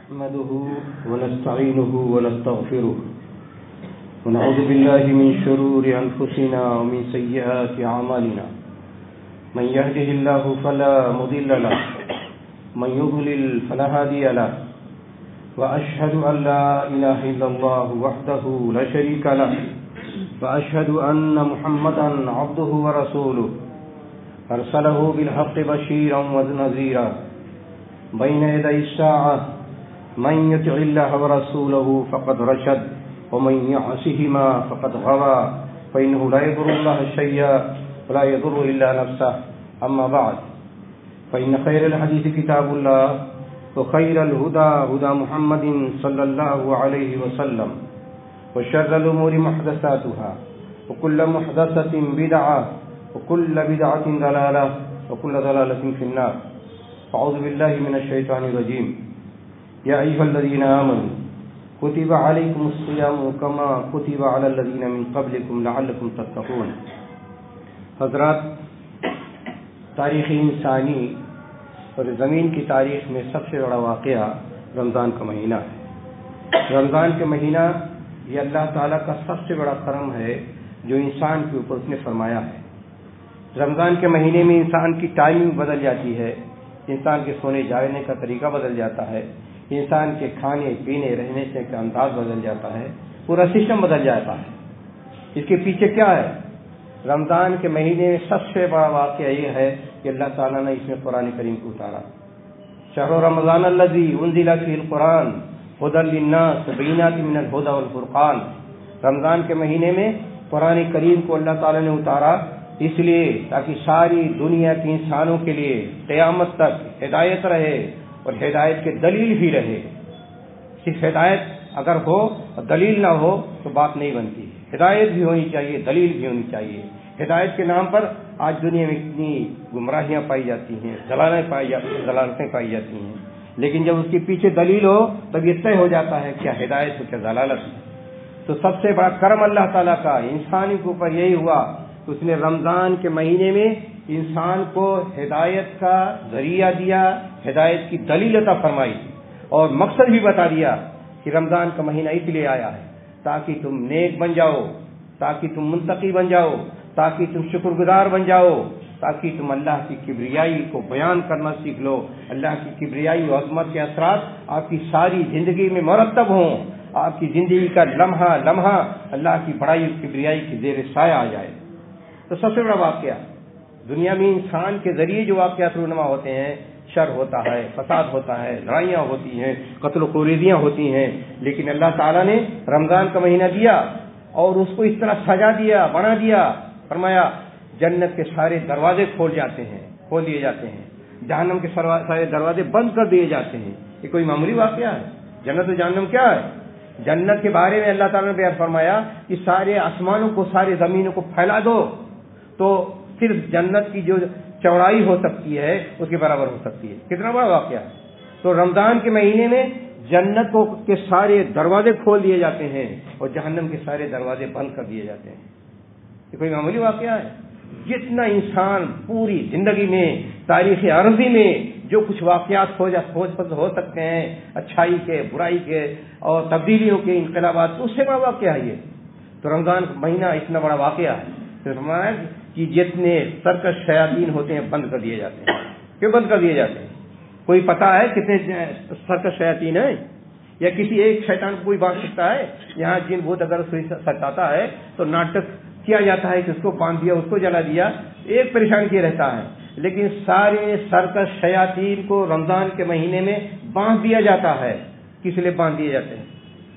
نحمده ونستعينه ونستغفره ونعوذ بالله من شرور أنفسنا ومن سيئات أعمالنا من يهده الله فلا مضل له من يضلل فلا هادي له وأشهد أن لا إله إلا الله وحده لا شريك له وأشهد أن محمدا عبده ورسوله أرسله بالحق بشيرا ونذيرا بين يدي الساعة من يطع الله ورسوله فقد رشد ومن يعصهما فقد غوى فإنه لا يضر الله شيئا ولا يضر إلا نفسه أما بعد فإن خير الحديث كتاب الله وخير الهدى هدى محمد صلى الله عليه وسلم وشر الأمور محدثاتها وكل محدثة بدعة وكل بدعة ضلالة وكل ضلالة في النار. أعوذ بالله من الشيطان الرجيم. يا أيها الذين آمنوا كتب عليكم الصيام كما كتب على الذين من قبلكم لعلكم تتقون. حضرات، تاریخ انسانی اور زمین کی تاریخ میں سب سے بڑا واقعہ رمضان کا مہینہ ہے. رمضان کے مہینہ یہ اللہ تعالیٰ کا سب سے بڑا کرم ہے جو انسان کے اوپر اس نے فرمایا ہے. رمضان کے مہینے میں انسان کی ٹائمنگ بدل جاتی ہے، انسان کے سونے جاگنے کا طریقہ بدل جاتا ہے، انسان کے کھانے پینے رہنے سے کا انداز بدل جاتا ہے، پورا سسٹم بدل جاتا ہے. اس کے پیچھے کیا ہے؟ رمضان کے مہینے میں سب سے بڑا واقعہ یہ ہے کہ اللہ تعالیٰ نے اس میں قرآن کریم کو اتارا. شہر رمضان الذی انزل فیہ القرآن ھدی للناس وبینات من الھدی والفرقان. رمضان کے مہینے میں قرآن کریم کو اللہ تعالیٰ نے اتارا اس لیے تاکہ ساری دنیا کے انسانوں کے لیے قیامت تک ہدایت رہے اور ہدایت کے دلیل بھی رہے. صرف ہدایت اگر ہو اور دلیل نہ ہو تو بات نہیں بنتی. ہدایت بھی ہونی چاہیے، دلیل بھی ہونی چاہیے. ہدایت کے نام پر آج دنیا میں اتنی گمراہیاں پائی جاتی ہیں، ضلالتیں پائی جاتی ہیں، لیکن جب اس کے پیچھے دلیل ہو تب یہ طے ہو جاتا ہے کیا ہدایت ہو کیا ضلالت ہے. تو سب سے بڑا کرم اللہ تعالیٰ کا انسان کے اوپر یہی ہوا کہ اس نے رمضان کے مہینے میں انسان کو ہدایت کا ذریعہ دیا، ہدایت کی دلیل عطا فرمائی اور مقصد بھی بتا دیا کہ رمضان کا مہینہ اس لیے آیا ہے تاکہ تم نیک بن جاؤ، تاکہ تم منتقی بن جاؤ، تاکہ تم شکر گزار بن جاؤ، تاکہ تم اللہ کی کبریائی کو بیان کرنا سیکھ لو. اللہ کی کبریائی و عظمت کے اثرات آپ کی ساری زندگی میں مرتب ہوں، آپ کی زندگی کا لمحہ لمحہ اللہ کی بڑائی و کبریائی کی زیر سایہ آ جائے. تو سب سے بڑا واقعہ دنیا میں انسان کے ذریعے جو واقعات رونما ہوتے ہیں، شر ہوتا ہے، فساد ہوتا ہے، لڑائیاں ہوتی ہیں، قتل و خونریزیاں ہوتی ہیں، لیکن اللہ تعالیٰ نے رمضان کا مہینہ دیا اور اس کو اس طرح سجا دیا، بنا دیا. فرمایا جنت کے سارے دروازے کھول دیے جاتے ہیں، جہنم کے سارے دروازے بند کر دیے جاتے ہیں. یہ کوئی معمولی واقعہ ہے؟ جنت و جہنم کیا ہے؟ جنت کے بارے میں اللہ تعالیٰ نے بیان فرمایا کہ سارے آسمانوں کو، سارے زمینوں کو پھیلا دو تو صرف جنت کی جو چوڑائی ہو سکتی ہے اس کے برابر ہو سکتی ہے. کتنا بڑا واقعہ ہے. تو رمضان کے مہینے میں جنت کے سارے دروازے کھول دیے جاتے ہیں اور جہنم کے سارے دروازے بند کر دیے جاتے ہیں. یہ کوئی معمولی واقعہ ہے؟ جتنا انسان پوری زندگی میں تاریخ عرضی میں جو کچھ واقعات ہو سکتے ہیں، اچھائی کے، برائی کے اور تبدیلیوں کے، انقلابات، اس سے بڑا واقعہ ہے یہ. تو رمضان کا مہینہ اتنا بڑا واقعہ ہے کہ جتنے سرکش شیاطین ہوتے ہیں بند کر دیے جاتے ہیں. کیوں بند کر دیے جاتے ہیں؟ کوئی پتہ ہے کتنے سرکش شیاطین ہیں؟ یا کسی ایک شیطان کو کوئی باندھ سکتا ہے؟ یہاں جن بھوت اگر ستاتا ہے تو ناٹک کیا جاتا ہے کہ اس کو باندھ دیا، اس کو جلا دیا، ایک پریشان کیا رہتا ہے. لیکن سارے سرکش شیاطین کو رمضان کے مہینے میں باندھ دیا جاتا ہے. کس لیے باندھ دیے جاتے ہیں؟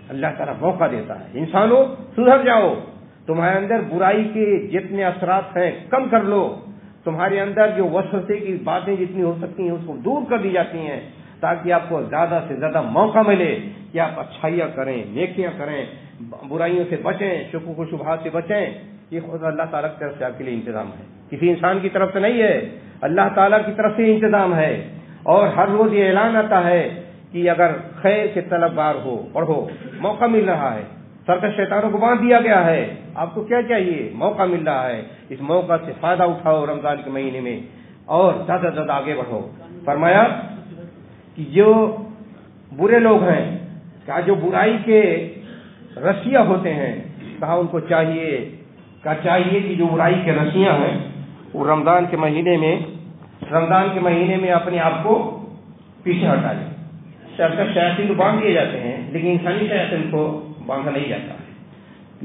اللہ تعالیٰ موقع دیتا ہے انسانوں سدھر جاؤ، تمہارے اندر برائی کے جتنے اثرات ہیں کم کر لو، تمہارے اندر جو وسوسے کی باتیں جتنی ہو سکتی ہیں اس کو دور کر دی جاتی ہیں تاکہ آپ کو زیادہ سے زیادہ موقع ملے کہ آپ اچھائیاں کریں، نیکیاں کریں، برائیوں سے بچیں، شکوک و شبہات سے بچیں. یہ خود اللہ تعالیٰ کی طرف سے آپ کے لیے انتظام ہے، کسی انسان کی طرف سے نہیں ہے، اللہ تعالیٰ کی طرف سے انتظام ہے. اور ہر روز یہ اعلان آتا ہے کہ اگر خیر کے طلبگار ہو، پڑھو، موقع مل رہا ہے. سرکش شیطانوں کو باندھ دیا گیا ہے، آپ کو کیا چاہیے؟ موقع مل رہا ہے، اس موقع سے فائدہ اٹھاؤ رمضان کے مہینے میں اور زیادہ سے زیادہ آگے بڑھو. فرمایا کہ جو برے لوگ ہیں، کہا جو برائی کے رسیاں ہوتے ہیں، کہا ان کو چاہیے کہ جو برائی کے رسیاں ہیں وہ رمضان کے مہینے میں اپنے آپ کو پیچھے ہٹا لیں۔ شیاطین کو باندھ دیے جاتے ہیں، لیکن انسانی شیاطین کو باندھا نہیں جاتا ہے،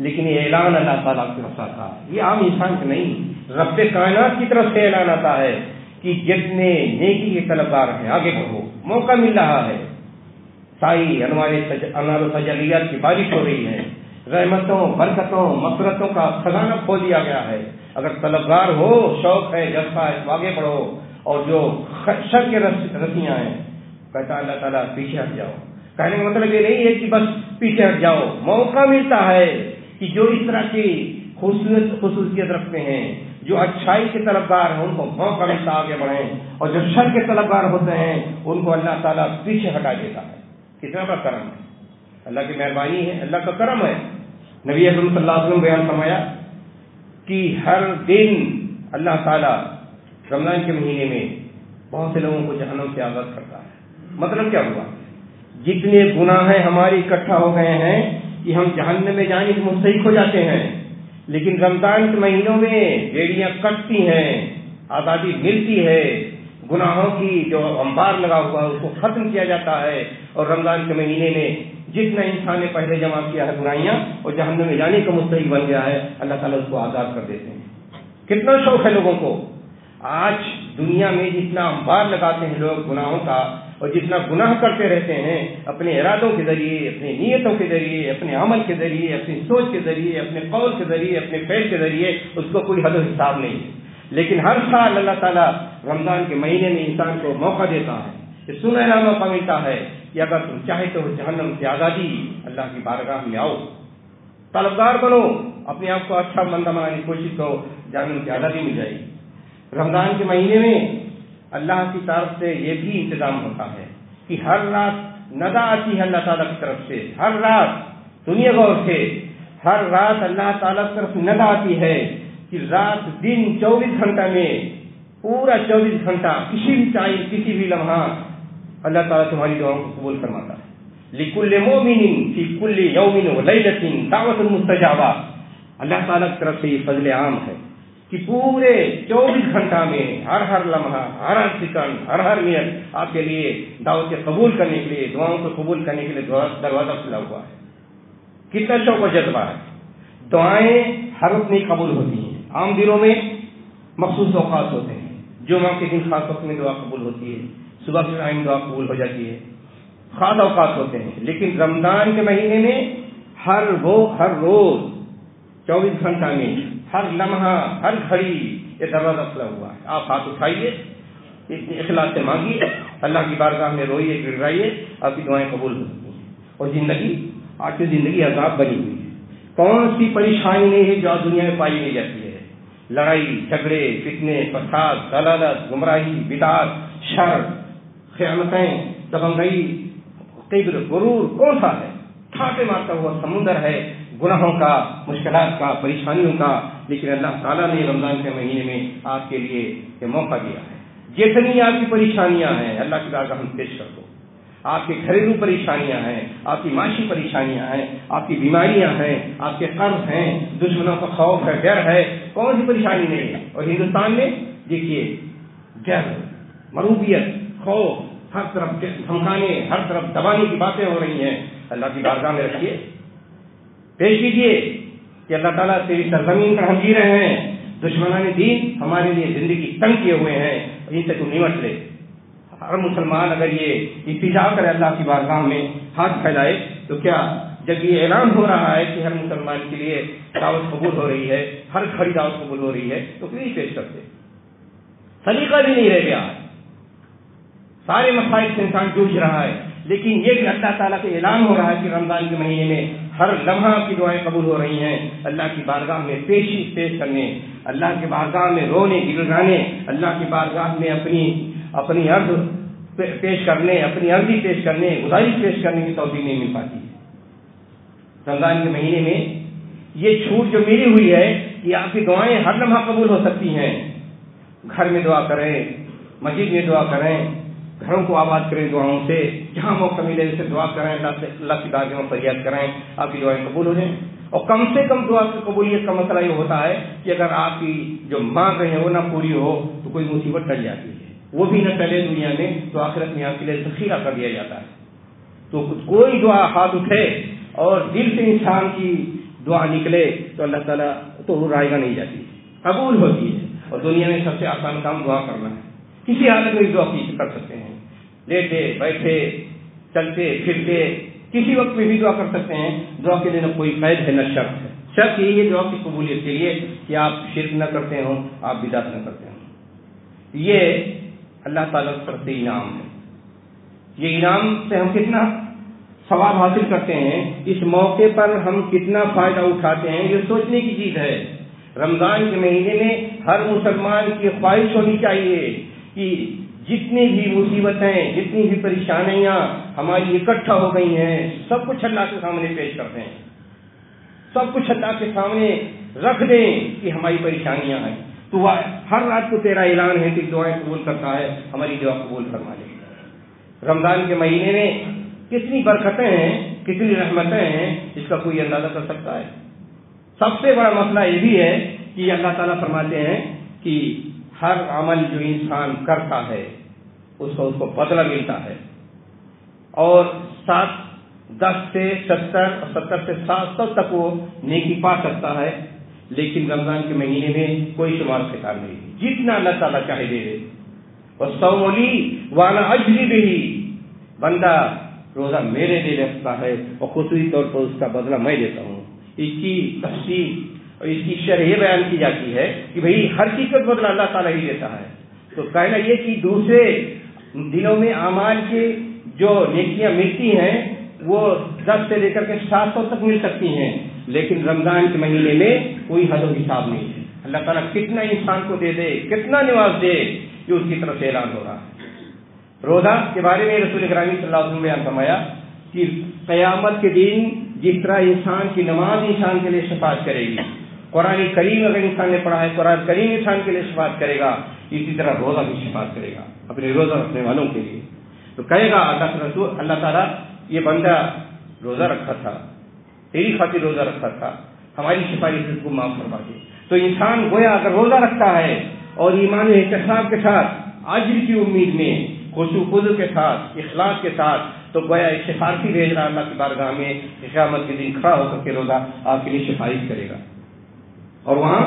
لیکن یہ اعلان اللہ تعالیٰ کی طرف سے آتا ہے، یہ عام انسان سے نہیں، رب کائنات کی طرف سے اعلان آتا ہے کہ جتنے نیکی کے طلبگار ہیں آگے بڑھو، موقع مل رہا ہے، سائی انوار و تجلیات کی بارش ہو رہی ہے، رحمتوں برکتوں مغفرتوں کا خزانہ کھول دیا گیا ہے، اگر طلبگار ہو، شوق ہے، جذبہ ہے تو آگے بڑھو، اور جو شر کے رسیاں ہیں کہتا اللہ تعالیٰ پیچھے ہٹ جاؤ۔ کہنے کا مطلب یہ نہیں ہے کہ بس پیچھے ہٹ جاؤ، موقع ملتا ہے کہ جو اس طرح کی خصوصیت رکھتے ہیں، جو اچھائی کے طلبگار ہیں، ان کو موقع ملتا آگے بڑھیں، اور جو شر کے طلبگار ہوتے ہیں ان کو اللہ تعالیٰ پیچھے ہٹا دیتا ہے۔ کتنا بڑا کرم ہے، اللہ کی مہربانی ہے، اللہ کا کرم ہے۔ نبی اکرم صلی اللہ علیہ وسلم بیان فرمایا کہ ہر دن اللہ تعالیٰ رمضان کے مہینے میں بہت سے لوگوں کو جہنم سے آزاد کرتا ہے۔ مطلب کیا ہوا؟ جتنے گناہ ہمارے اکٹھا ہو گئے ہیں کہ ہم جہنم میں جانے کے مستحق ہو جاتے ہیں، لیکن رمضان کے مہینوں میں بیڑیاں کٹتی ہیں، آزادی ملتی ہے، گناہوں کی جو انبار لگا ہوا ہے اس کو ختم کیا جاتا ہے، اور رمضان کے مہینے میں جتنا انسان نے پہلے جمع کیا ہے برائیاں اور جہنم میں جانے کا مستحق بن گیا ہے، اللہ تعالیٰ اس کو آزاد کر دیتے ہیں۔ کتنا شوق ہے لوگوں کو! آج دنیا میں جتنا انبار لگاتے ہیں لوگ گناہوں کا، اور جتنا گناہ کرتے رہتے ہیں اپنے ارادوں کے ذریعے، اپنی نیتوں کے ذریعے، اپنے عمل کے ذریعے، اپنی سوچ کے ذریعے، اپنے قول کے ذریعے، اپنے فعل کے ذریعے، اس کو کوئی حد و حساب نہیں ہے، لیکن ہر سال اللہ تعالیٰ رمضان کے مہینے میں انسان کو موقع دیتا ہے، یہ سنہرا موقع ملتا ہے کہ اگر تم چاہے تو جہنم سے آزادی اللہ کی بارگاہ میں آؤ، طلبگار بنو، اپنے آپ کو اچھا بندہ بنانے کی کوشش کرو، جہنم سے آزادی مل جائے گی۔ رمضان کے مہینے میں اللہ کی طرف سے یہ بھی انتظام ہوتا ہے کہ ہر رات ندا آتی ہے اللہ تعالیٰ کی طرف سے، ہر رات، سنیے غور سے، ہر رات اللہ تعالیٰ کی طرف سے ندا آتی ہے کہ رات دن 24 گھنٹہ میں پورا 24 گھنٹہ کسی بھی ٹائم کسی بھی لمحہ اللہ تعالیٰ تمہاری دعاؤں کو قبول فرماتا ہے۔ لِكُلِّ مُؤْمِنٍ فِي كُلِّ يَوْمٍ وَلَيْلَةٍ دعوۃ مستجابہ، اللہ تعالیٰ کی طرف سے یہ فضل عام ہے کہ پورے 24 گھنٹہ میں ہر لمحہ، ہر سیکنڈ، ہر منٹ آپ کے لیے دعوت قبول کرنے کے لیے، دعاؤں کو قبول کرنے کے لیے دروازہ کھلا ہوا ہے۔ کتنا شوق و جذبہ ہے! دعائیں ہر وقت نہیں قبول ہوتی ہیں، عام دنوں میں مخصوص اوقات ہوتے ہیں، جمعہ کے دن خاص وقت میں دعا قبول ہوتی ہے، صبح کے ٹائم دعا قبول ہو جاتی ہے، خاص اوقات ہوتے ہیں، لیکن رمضان کے مہینے میں ہر روز 24 گھنٹہ میں ہر لمحہ، ہر گھڑی یہ دروازہ کھلا ہوا ہے۔ آپ ہاتھ اٹھائیے، اخلاص سے مانگیے، اللہ کی بارگاہ میں روئیے، گڑگڑائیے، آپ کی دعائیں قبول ہوتی ہیں۔ اور زندگی، آج کی زندگی عذاب بنی ہوئی ہے، کون سی پریشانی نہیں ہے جو آج دنیا میں پائی نہیں جاتی ہے؟ لڑائی جھگڑے، فتنے، فساد، ضلالت، گمراہی، بدعت، شر، خیانتیں، دبنگئی، کبر، غرور، کون سا ہے؟ ٹھاٹے مارتا ہوا سمندر ہے گناہوں کا، مشکلات کا، پریشانیوں کا، لیکن اللہ تعالیٰ نے رمضان کے مہینے میں آپ کے لیے یہ موقع دیا ہے۔ جتنی آپ کی پریشانیاں ہیں اللہ کی بارگاہ میں پیش کر دو، آپ کے گھریلو پریشانیاں ہیں، آپ کی معاشی پریشانیاں ہیں، آپ کی بیماریاں ہیں، آپ کے قرض ہیں، دشمنوں کا خوف ہے، ڈر ہے، کون سی پریشانی نہیں ہے؟ اور ہندوستان میں دیکھیے ڈر، مروبیت، خوف، ہر طرف دھمکانے، ہر طرف دبانے کی باتیں ہو رہی ہیں، اللہ کی بارگاہ میں رکھیے، پیش کیجیے کہ اللہ تعالیٰ تیری سرزمین پر ہم جی رہے ہیں، دشمنان دین ہمارے لیے زندگی تنگ کیے ہوئے ہیں، ان سے تو نمٹ لے۔ ہر مسلمان اگر یہ التجا کرے اللہ کی بارگاہ میں، ہاتھ پھیلائے، تو کیا جب یہ اعلان ہو رہا ہے کہ ہر مسلمان کے لیے دعوت قبول ہو رہی ہے، ہر گھڑی دعوت قبول ہو رہی ہے، تو کیوں نہیں پیش کرتے؟ سلیقہ بھی نہیں رہ گیا، سارے مسائل سے انسان جوجھ رہا ہے، لیکن یہ بھی اللہ تعالیٰ کا اعلان ہو رہا ہے کہ رمضان کے مہینے میں ہر لمحہ کی دعائیں قبول ہو رہی ہیں، اللہ کی بارگاہ میں پیش کرنے، اللہ کی بارگاہ میں رونے گڑگڑانے، اللہ کی بارگاہ میں اپنی عرض پیش کرنے، اپنی عرضی پیش کرنے، گزارش پیش کرنے کی توفیق نہیں مل پاتی ہے۔ رمضان کے مہینے میں یہ چھوٹ جو ملی ہوئی ہے کہ آپ کی دعائیں ہر لمحہ قبول ہو سکتی ہیں، گھر میں دعا کریں، مسجد میں دعا کریں، گھروں کو آباد کریں دعاؤں سے، جہاں موقع ملے اسے دعا کریں، اللہ کی بارگاہ میں فریاد کریں، آپ کی دعائیں قبول ہو جائیں۔ اور کم سے کم دعا کی قبولیت کا مسئلہ یہ ہوتا ہے کہ اگر آپ کی جو مانگ رہے ہیں وہ نہ پوری ہو تو کوئی مصیبت ٹل جاتی ہے، وہ بھی نہ ٹلے دنیا میں تو آخرت میں آپ کے لیے ذخیرہ کر دیا جاتا ہے۔ تو کوئی دعا ہاتھ اٹھے اور دل سے انسان کی دعا نکلے تو اللہ تعالیٰ تو رائے گا نہیں جاتی، قبول ہوتی ہے۔ اور دنیا میں سب سے آسان کام دعا کرنا ہے، کسی حالت میں دعا کر سکتے ہیں، لیٹے بیٹھے چلتے پھرتے کسی وقت میں بھی دعا کر سکتے ہیں۔ دعا کے لیے نہ کوئی قید ہے نہ شرط ہے، شرط یہی ہے دعا کی قبولیت کے لیے کہ آپ شرک نہ کرتے ہوں، آپ بدعت نہ کرتے ہوں۔ یہ اللہ تعالیٰ کی طرف سے انعام ہے، یہ انعام سے ہم کتنا ثواب حاصل کرتے ہیں، اس موقع پر ہم کتنا فائدہ اٹھاتے ہیں، یہ سوچنے کی چیز ہے۔ رمضان کے مہینے میں ہر مسلمان کی خواہش ہونی چاہیے کہ جتنی بھی مصیبتیں، جتنی بھی پریشانیاں ہماری اکٹھا ہو گئی ہیں، سب کچھ اللہ کے سامنے پیش کرتے ہیں، سب کچھ اللہ کے سامنے رکھ دیں کہ ہماری پریشانیاں ہیں۔ تو وہ ہر رات کو تیرا اعلان ہے کہ دعائیں قبول کرتا ہے، ہماری دعا قبول فرما لے۔ رمضان کے مہینے میں کتنی برکتیں ہیں، کتنی رحمتیں ہیں، اس کا کوئی اندازہ کر سکتا ہے؟ سب سے بڑا مسئلہ یہ بھی ہے کہ اللہ تعالیٰ فرماتے ہیں کہ ہر عمل جو انسان کرتا ہے اس کو بدلہ ملتا ہے، اور 10 سے 70 اور 70 سے 700 تک وہ نیکی پا سکتا ہے، لیکن رمضان کے مہینے میں کوئی شمار خطاب نہیں، جتنا اللہ تعالیٰ چاہے دے دے۔ وَالصَّوْمُ لِي وَأَنَا أَجْزِي بِهِ، بندہ روزہ میرے لیے رکھتا ہے اور خصوصی طور پر اس کا بدلہ میں دیتا ہوں۔ اس کی تفصیل اور اس کی شرح یہ بیان کی جاتی ہے کہ بھئی ہر چیز کا بدلہ اللہ تعالیٰ ہی دیتا ہے۔ تو کہنا یہ کہ دوسرے دنوں میں اعمال کی جو نیکیاں ملتی ہیں وہ 10 سے لے کر کے 700 تک مل سکتی ہیں، لیکن رمضان کے مہینے میں کوئی حد و حساب نہیں ہے۔ اللہ تعالیٰ کتنا انسان کو دے دے، کتنا نواز دے، یہ اس کی طرف سے اعلان ہو رہا ہے۔ روزہ کے بارے میں رسول اکرم صلی اللہ علیہ وسلم نے بیان فرمایا کہ قیامت کے دن جس طرح انسان کی نماز انسان کے لیے شفاعت کرے گی، قرآن کریم اگر انسان نے پڑھا ہے قرآن کریم انسان کے لیے شفاعت کرے گا، اسی طرح روزہ بھی شفاعت کرے گا اپنے روزہ رکھنے والوں کے لیے۔ تو کہے گا اللہ تعالیٰ یہ بندہ روزہ رکھا تھا، تیری خاطر روزہ رکھا تھا، ہماری سفارش کو معاف فرما دے۔ تو انسان گویا اگر روزہ رکھتا ہے اور ایمان و احتساب کے ساتھ، اجر کی امید میں، خشوع و خضوع کے ساتھ، اخلاص کے ساتھ، تو گویا ایک سفارشی بھیج رہا اللہ کی بارگاہ میں، قیامت کے دن کھڑا ہو کر کے روزہ آپ کے لیے سفارش کرے گا۔ اور وہاں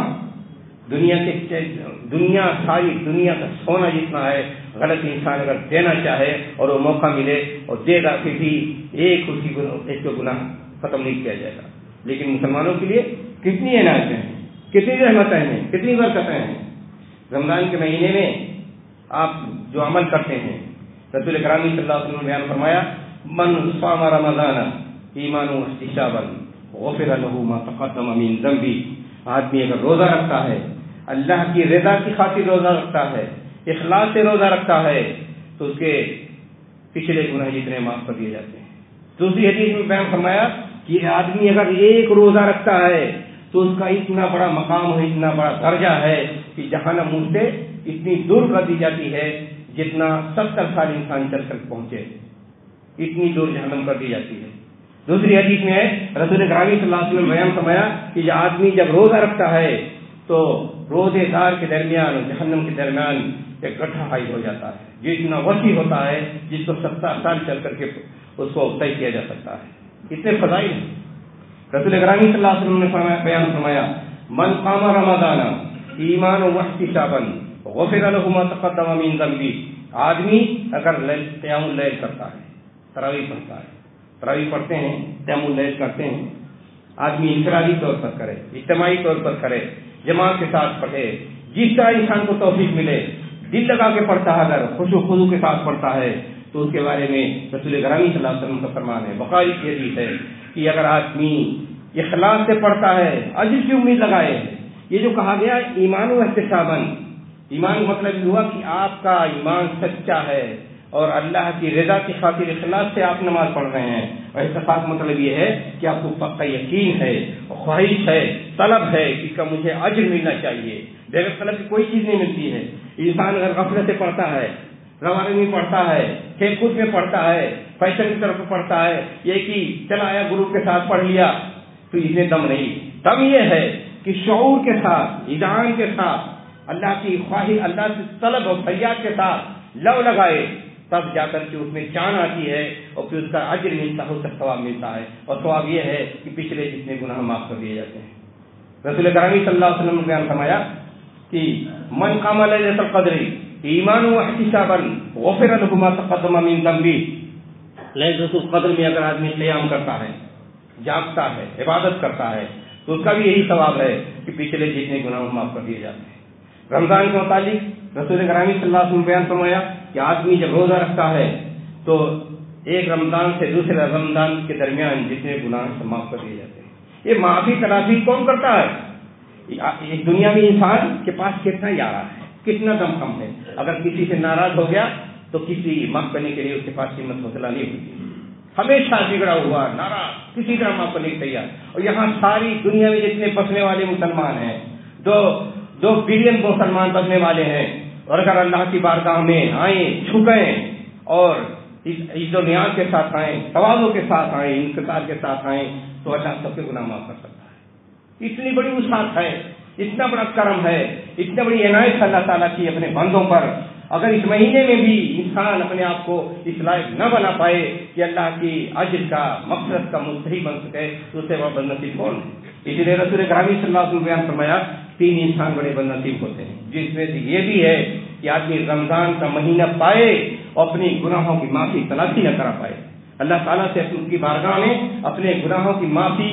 ساری دنیا کا سونا جتنا ہے، غلط انسان اگر دینا چاہے اور وہ موقع ملے اور دے گا، پھر بھی ایک کو گناہ ختم نہیں کیا جائے گا۔ لیکن مسلمانوں کے لیے کتنی عنایتیں ہیں، کتنی رحمتیں ہیں، کتنی برکتیں ہیں۔ رمضان کے مہینے میں آپ جو عمل کرتے ہیں، رسول اکرم صلی اللہ علیہ وسلم نے بیان فرمایا من صام رمضان ایمانا واحتسابا غفر له ما تقدم من ذنبه، آدمی اگر روزہ رکھتا ہے، اللہ کی رضا کی خاطر روزہ رکھتا ہے، اخلاص سے روزہ رکھتا ہے، تو اس کے پچھلے گناہ جتنے معاف کر دیے جاتے ہیں۔ دوسری حدیث میں بیان فرمایا کہ آدمی اگر ایک روزہ رکھتا ہے تو اس کا اتنا بڑا مقام ہے، اتنا بڑا درجہ ہے کہ جہنم ان سے اتنی دور کر دی جاتی ہے جتنا 70 سال انسان چل کر پہنچے، اتنی دور جہنم کر دی جاتی ہے۔ دوسری حدیث میں ہے رسول اکرم صلی اللہ علیہ وسلم نے بیان فرمایا کہ یہ آدمی جب روزہ رکھتا ہے تو روزے دار کے درمیان اور جہنم کے درمیان ایک گڈھا حائل ہو جاتا ہے، جو اتنا وسیع ہوتا ہے جس کو 70 سال چل کر کے اس کو طے کیا جا سکتا ہے۔ اتنے فضائل ہیں۔ رسول اکرم صلی اللہ علیہ وسلم نے بیان فرمایا من قام رمضان ایمانا واحتسابا غفر له ما تقدم من ذنبه، آدمی اگر قیام اللیل کرتا ہے، تراویح پڑھتا ہے، تراویح پڑھتے ہیں، قیام اللیل کرتے ہیں، آدمی انفرادی طور پر کرے، اجتماعی طور پر کرے، جماعت کے ساتھ پڑھے، جس طرح انسان کو توفیق ملے، دل لگا کے پڑھتا ہے، اگر خشوع و خضوع کے ساتھ پڑھتا ہے تو اس کے بارے میں رسول اکرم صلی اللہ علیہ وسلم کا فرمان ہے، بخاری کی حدیث ہے کہ اگر آدمی اخلاص سے پڑھتا ہے، اجر کی امید لگائے، یہ جو کہا گیا ایمان و احتسابا، ایمان مطلب یہ ہوا کہ آپ کا ایمان سچا ہے اور اللہ کی رضا کی خاطر اخلاص سے آپ نماز پڑھ رہے ہیں، اور احتساب مطلب یہ ہے کہ آپ کو پکا یقین ہے، خواہش ہے، طلب ہے کہ اس کا مجھے اجر ملنا چاہیے، بغیر طلب کی کوئی چیز نہیں ملتی ہے۔ انسان اگر غفلت سے پڑھتا ہے، روانے میں پڑھتا ہے، کھیل کود میں پڑھتا ہے، فیشن کی طرف پڑھتا ہے، یہ کہ چلا آیا گروپ کے ساتھ پڑھ لیا، تو اس میں دم نہیں. دم یہ ہے کہ شعور کے ساتھ، اذعان کے ساتھ، اللہ کی خواہش، اللہ سے طلب اور فریاد کے ساتھ لو لگائے، تب جا کر کے اس میں جان آتی ہے اور پھر اس کا اجر ملتا ہے، اس کا ثواب ملتا ہے. اور ثواب یہ ہے کہ پچھلے جتنے گناہ معاف کر دیے جاتے ہیں. رسول کریم صلی اللہ علیہ وسلم نے بیان فرمایا کہ من قام لیلۃ القدر ایمانا واحتسابا غفر له ما تقدم من ذنبه. لیلۃ القدر میں اگر آدمی قیام کرتا ہے، جاگتا ہے، عبادت کرتا ہے، تو اس کا بھی یہی ثواب ہے کہ پچھلے جتنے گناہ معاف کر دیے جاتے ہیں. رمضان کے متعلق رسول کریم صلی اللہ علیہ وسلم نے بیان فرمایا کہ آدمی جب روزہ رکھتا ہے تو ایک رمضان سے دوسرے رمضان کے درمیان جتنے گناہ سے معاف کر دیے جاتے ہیں. یہ معافی تلافی کون کرتا ہے؟ ایک دنیا میں انسان کے پاس کتنا یارا ہے، کتنا دم خم ہے. اگر کسی سے ناراض ہو گیا تو کسی معاف کرنے کے لیے اس کے پاس ہمت حوصلہ نہیں ہوتی. ہمیشہ بگڑا ہوا، ناراض، کسی طرح معاف کرنے کے تیار. اور یہاں ساری دنیا میں جتنے بسنے والے مسلمان ہیں، 2 بلین مسلمان بسنے والے ہیں، اور اگر اللہ کی بارگاہ میں آئیں، جھکیں اور عزت و نیاز کے ساتھ آئیں، تواضع کے ساتھ آئیں، انکسار کے ساتھ آئیں، تو اللہ سب کے گناہ معاف کر سکتا ہے. اتنی بڑی وسعت ہے، اتنا بڑا کرم ہے، اتنا بڑی عنایت اللہ تعالیٰ کی اپنے بندوں پر. اگر اس مہینے میں بھی انسان اپنے آپ کو اس لائق نہ بنا پائے کہ اللہ کی اجر کا، مغفرت کا مستحق بن سکے، تو اسے بڑا بدنصیب کون ہے؟ اسی لیے رسول کریم صلی اللہ علیہ وسلم نے بیان فرمایا 3 انسان بڑے بدنصیب ہوتے ہیں، جس میں سے یہ بھی ہے کہ آدمی رمضان کا مہینہ پائے اور اپنی گناہوں کی معافی تلافی نہ کرا پائے. اللہ تعالیٰ سے ان کی بارگاہ میں اپنے گناہوں کی معافی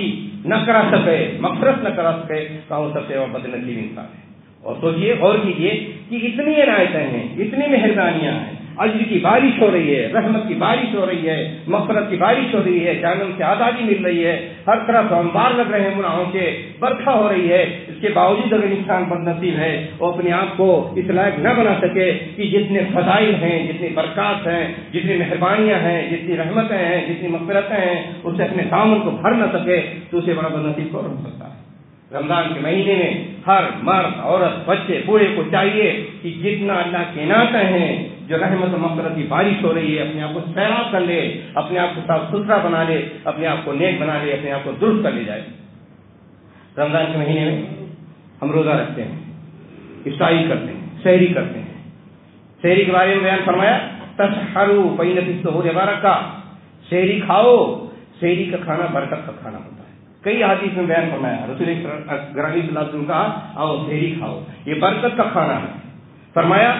نہ کرا سکے، مغفرت نہ کرا سکے، تو وہ سب سے بدنصیب انسان ہے. اور سوچئے، غور کیجئے کہ اتنی عنایتیں ہیں، اتنی مہربانیاں ہیں، اجر کی بارش ہو رہی ہے، رحمت کی بارش ہو رہی ہے، مغفرت کی بارش ہو رہی ہے، جہنم سے آزادی مل رہی ہے، ہر طرف انبار لگ رہے ہیں گناہوں کے، برکھا ہو رہی ہے. اس کے باوجود اگر انسان بدنصیب ہے وہ اپنے آپ کو اس لائق نہ بنا سکے کہ جتنے فضائل ہیں، جتنی برکات ہیں، جتنی مہربانیاں ہیں، جتنی رحمتیں ہیں، جتنی مغفرتیں ہیں، اسے اپنے دامن کو بھر نہ سکے، تو اسے بڑا بدنصیب کون ہو سکتا ہے؟ رمضان کے مہینے میں ہر مرد، عورت، بچے، بوڑھے کو چاہیے کہ جتنا اللہ کے عنایتیں ہیں، جو رحمت و مغفرت کی بارش ہو رہی ہے، اپنے آپ کو سیراب کر لے، اپنے آپ کو صاف ستھرا بنا لے، اپنے آپ کو نیک بنا لے، اپنے آپ کو درست کر لے جائے. رمضان کے مہینے میں ہم روزہ رکھتے ہیں، افطاری کرتے ہیں، سحری کرتے ہیں. سحری کے بارے میں بیان فرمایا تسحروا فإن فی السحور برکہ. سحری کھاؤ، سحری کا کھانا برکت کا کھانا ہوتا ہے. کئی حدیث میں بیان فرمایا، رسول اکرم صلی اللہ علیہ وسلم کہا آؤ سحری کھاؤ، یہ برکت کا کھانا ہے. فرمایا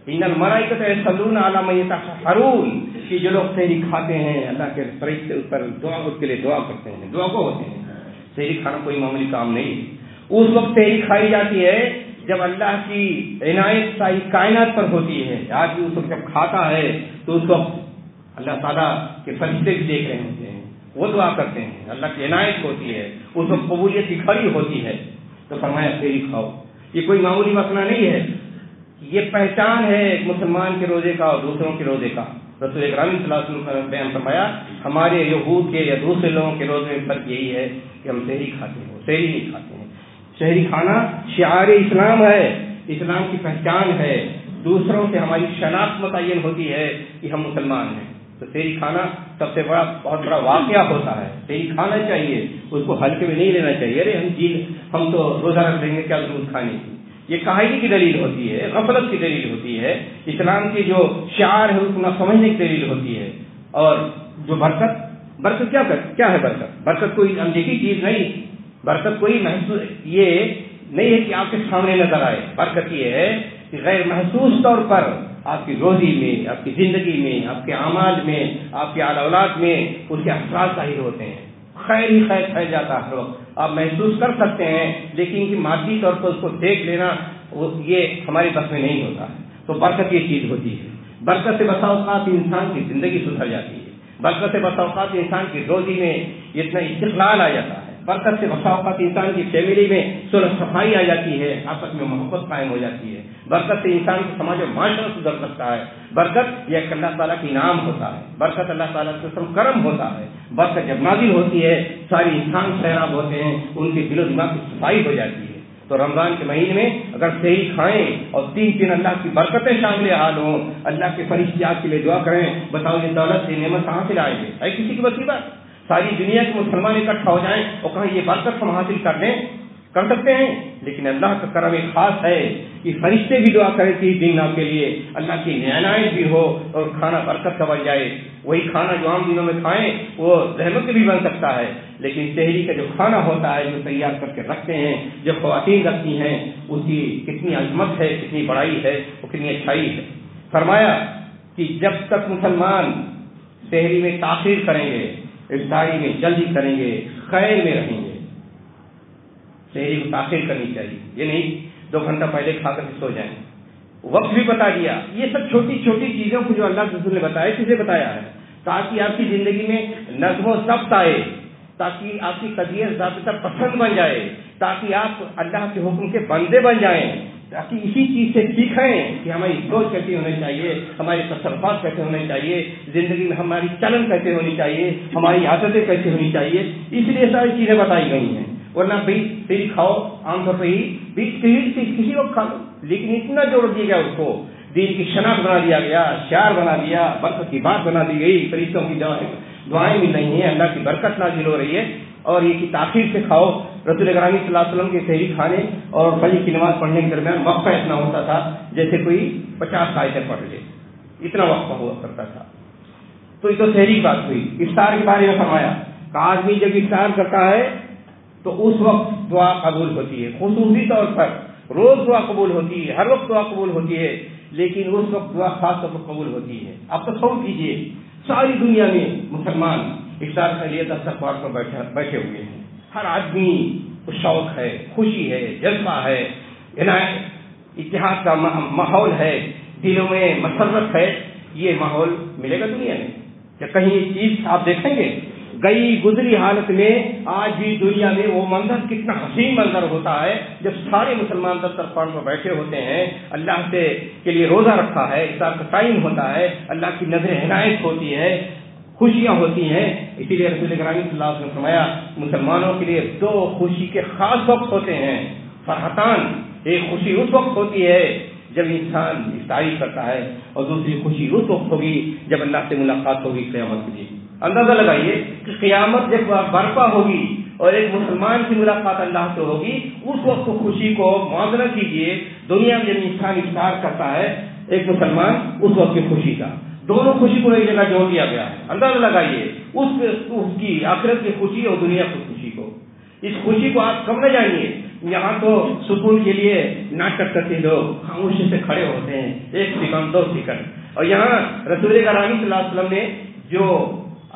ان الملائکۃ یصلون علی من یتسحرون، کہ جو لوگ سحری کھاتے ہیں اللہ کے فرشتے اس پر دعا، اس کے لیے دعا کرتے ہیں، دعا کو ہوتے ہیں. سحری کھانا کوئی معمولی کام نہیں. اس وقت سحری کھائی جاتی ہے جب اللہ کی عنایت ساری کائنات پر ہوتی ہے. آدمی اس وقت جب کھاتا ہے تو اس وقت اللہ تعالیٰ کے فرشتے بھی دیکھ رہے ہوتے ہیں، وہ دعا کرتے ہیں، اللہ کی عنایت ہوتی ہے، اس وقت قبولیت کی کھڑی ہوتی ہے. تو فرمایا سحری کھاؤ. یہ کوئی معمولی مسئلہ نہیں ہے، یہ پہچان ہے ایک مسلمان کے روزے کا اور دوسروں کے روزے کا. رسول اکرم صلی اللہ علیہ وسلم نے بیان فرمایا ہمارے یہود کے یا دوسرے لوگوں کے روزے میں فرق یہی ہے کہ ہم سحری کھاتے ہیں، سحری نہیں کھاتے ہیں. سحری کھانا شعار اسلام ہے، اسلام کی پہچان ہے، دوسروں سے ہماری شناخت متعین ہوتی ہے کہ ہم مسلمان ہیں. تو سحری کھانا سب سے بڑا، بہت بڑا واقعہ ہوتا ہے. سحری کھانا چاہیے، اس کو ہلکے میں نہیں لینا چاہیے. ارے ہم تو روزہ رکھ لیں گے، کیا ضرورت کھانے کی. یہ کاہلی کی دلیل ہوتی ہے، غفلت کی دلیل ہوتی ہے. اسلام کی جو شعار ہے اس کو نہ سمجھنے کی دلیل ہوتی ہے. اور جو برکت کیا ہے؟ برکت کوئی اندیکھی چیز نہیں. برکت کوئی محسوس یہ نہیں ہے کہ آپ کے سامنے نظر آئے. برکت یہ ہے کہ غیر محسوس طور پر آپ کی روزی میں، آپ کی زندگی میں، آپ کے اعمال میں، آپ کے آل اولاد میں اس کے اثرات ظاہر ہوتے ہیں. خیر ہی خیر پھیل جاتا ہے. آپ محسوس کر سکتے ہیں، لیکن کہ مادی طور پر اس کو دیکھ لینا یہ ہمارے بس میں نہیں ہوتا ہے. تو برکت یہ چیز ہوتی ہے. برکت سے بسا اوقات انسان کی زندگی سدھر جاتی ہے. برکت سے بسا اوقات انسان کی روزی میں اتنا استقلال آ جاتا ہے. برکت سے بسا اوقات انسان کی فیملی میں صلح صفائی آ جاتی ہے، آپس میں محبت قائم ہو جاتی ہے. برکت سے انسان کو سماج و معاشرہ سدھر سکتا ہے. برکت یہ اللہ تعالیٰ کی انعام ہوتا ہے. برکت اللہ تعالیٰ سے کرم ہوتا ہے. برکت جب نازل ہوتی ہے سارے انسان سیراب ہوتے ہیں، ان کے دل و دماغ کی صفائی ہو جاتی ہے. تو رمضان کے مہینے میں اگر سحری کھائیں اور 3 دن اللہ کی برکتیں شامل حال ہوں، اللہ کے فرشتے آپ کے لیے دعا کریں، بتاؤ یہ دولت یہ نعمت کہاں سے لائیں گے؟ ہے کسی کی مصیبت؟ ساری دنیا کے مسلمان اکٹھا ہو جائیں اور کہیں یہ برکت ہم حاصل کر سکتے ہیں؟ لیکن اللہ کا کرم ایک خاص ہے کہ فرشتے بھی دعا کریں کہ دن آپ کے لیے اللہ کی عنایت بھی ہو اور کھانا برکت کا بن جائے۔ وہی کھانا جو عام دنوں میں کھائیں وہ رحمت بھی بن سکتا ہے، لیکن سحری کا جو کھانا ہوتا ہے جو تیار کر کے رکھتے ہیں، جو خواتین رکھتی ہیں، اس کی کتنی عظمت ہے، کتنی بڑائی ہے، وہ کتنی اچھائی ہے۔ فرمایا کہ جب تک مسلمان سحری میں تاخیر کریں گے، افطاری میں جلدی کریں گے، خیر میں رہیں گے۔ سحری کو تاخیر کرنی چاہیے، یہ نہیں 2 گھنٹہ پہلے کھا کر سو جائیں۔ وقت بھی بتا دیا، یہ سب چھوٹی چھوٹی چیزوں کو جو اللہ کے رسول نے بتایا، کسے بتایا ہے؟ تاکہ آپ کی زندگی میں نظم و ضبط آئے، تاکہ آپ کی طبیعت ضابطہ پسند بن جائے، تاکہ آپ اللہ کے حکم کے بندے بن جائیں، تاکہ اسی چیز سے سیکھیں کہ ہماری سوچ کیسی ہونی چاہیے، ہمارے تصرفات کیسے ہونے چاہیے، زندگی میں ہماری چلن کیسے ہونی چاہیے، ہماری عادتیں کیسی ہونی چاہیے۔ اس لیے ساری چیزیں بتائی گئی ہیں، ورنہ بھائی سحری کھاؤ عام طور پہ ہی کسی وقت کھا لو، لیکن اتنا جوڑ دیا گیا اس کو، دین کی شناخت بنا دیا گیا، شعار بنا دیا، برکت کی بات بنا دی گئی، فرشتوں کی دعائیں مل رہی ہیں، اللہ کی برکت نازل ہو رہی ہے، اور یہ کہ تاخیر سے کھاؤ۔ رسول گرامی صلی اللہ علیہ وسلم کے سحری کھانے اور فجر کی نماز پڑھنے کے درمیان وقفہ اتنا ہوتا تھا جیسے کوئی 50 آیتیں پڑھ لے، اتنا وقفہ ہوا کرتا تھا۔ تو یہ تو سحری کی بات ہوئی۔ افطار کے بارے میں فرمایا کہ آدمی جب افطار کرتا ہے تو اس وقت دعا قبول ہوتی ہے، خصوصی طور پر روز دعا قبول ہوتی ہے، ہر وقت دعا قبول ہوتی ہے، لیکن اس وقت دعا خاص طور پر قبول ہوتی ہے۔ آپ تصور کیجئے ساری دنیا میں مسلمان افطار کے لیے دسترخوان پر بیٹھے ہوئے ہیں، ہر آدمی کو شوق ہے، خوشی ہے، جذبہ ہے، اتحاد کا ماحول ہے، دلوں میں مسرت ہے۔ یہ ماحول ملے گا دنیا میں کیا کہیں یہ چیز آپ دیکھیں گے؟ گئی گزری حالت میں آج بھی دنیا میں وہ منظر کتنا حسین منظر ہوتا ہے جب سارے مسلمان دسترخوان پر بیٹھے ہوتے ہیں، اللہ سے کے لیے روزہ رکھا ہے، افطار کا ٹائم ہوتا ہے، اللہ کی نظر عنایت ہوتی ہے، خوشیاں ہوتی ہیں۔ اسی لیے رسول کریم صلی اللہ علیہ وسلم نے فرمایا مسلمانوں کے لیے 2 خوشی کے خاص وقت ہوتے ہیں، فرحتان، ایک خوشی اس وقت ہوتی ہے جب انسان افطاری کرتا ہے، اور دوسری خوشی اس وقت ہوگی جب اللہ سے ملاقات ہوگی قیامت کے لیے۔ اندازہ لگائیے کہ قیامت جب برپا ہوگی اور ایک مسلمان کی ملاقات اللہ سے ہوگی، اس وقت خوشی کو موازنہ کیجیے۔ دنیا میں جب انسان افطار کرتا ہے ایک مسلمان، اس وقت کی خوشی کا، دونوں خوشی کو ایک جگہ جوڑ دیا گیا ہے۔ اندازہ لگائیے اس کی آخرت کی خوشی اور دنیا کی خوشی کو، اس خوشی کو آپ کم نہ جائیے۔ یہاں تو سکون کے لیے ناٹک کرتے لوگ خاموشی سے کھڑے ہوتے ہیں، 1 سیکنڈ 2 سیکنڈ، اور یہاں رسول گرامی صلی اللہ علیہ وسلم نے جو